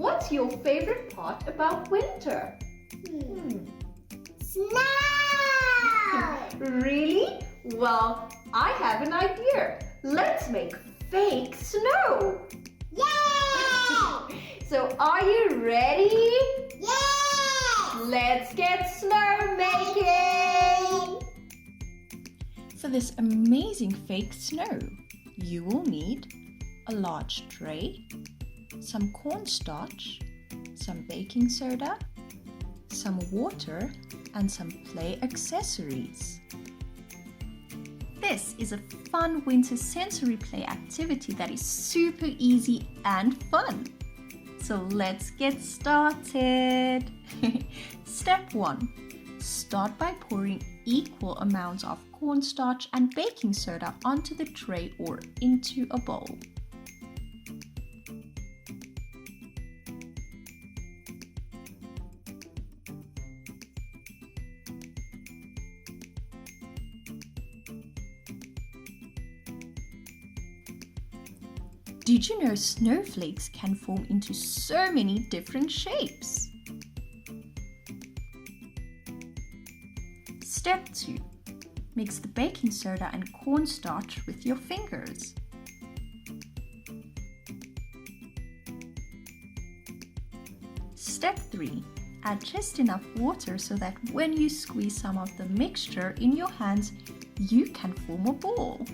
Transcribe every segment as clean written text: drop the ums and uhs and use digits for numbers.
what's your favorite part about winter? Snow! Really? Well, I have an idea. Let's make fake snow. Yay! So are you ready? Yes! Let's get snow making! For this amazing fake snow, you will need a large tray, some cornstarch, some baking soda, some water, and some play accessories. This is a fun winter sensory play activity that is super easy and fun. So let's get started. Step 1. Start by pouring equal amounts of cornstarch and baking soda onto the tray or into a bowl. Did you know snowflakes can form into so many different shapes? Step 2. Mix the baking soda and cornstarch with your fingers. Step 3. Add just enough water so that when you squeeze some of the mixture in your hands, you can form a ball.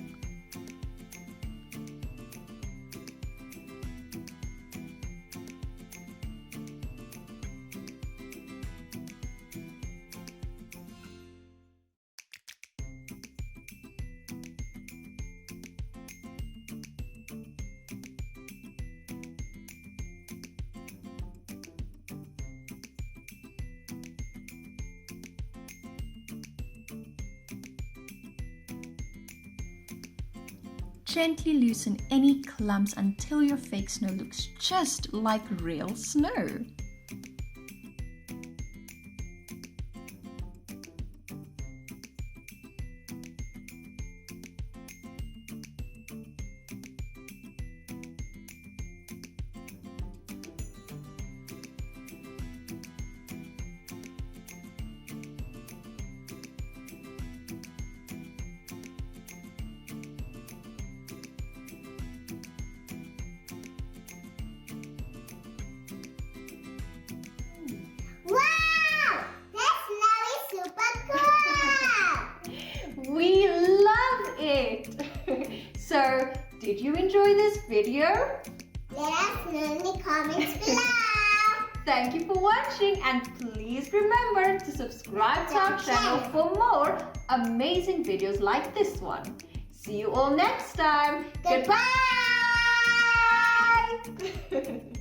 Gently loosen any clumps until your fake snow looks just like real snow. Wow! That snow is super cool! We love it! So, did you enjoy this video? Let us know in the comments below. Thank you for watching and please remember to subscribe to our channel for more amazing videos like this one. See you all next time. Goodbye! Goodbye!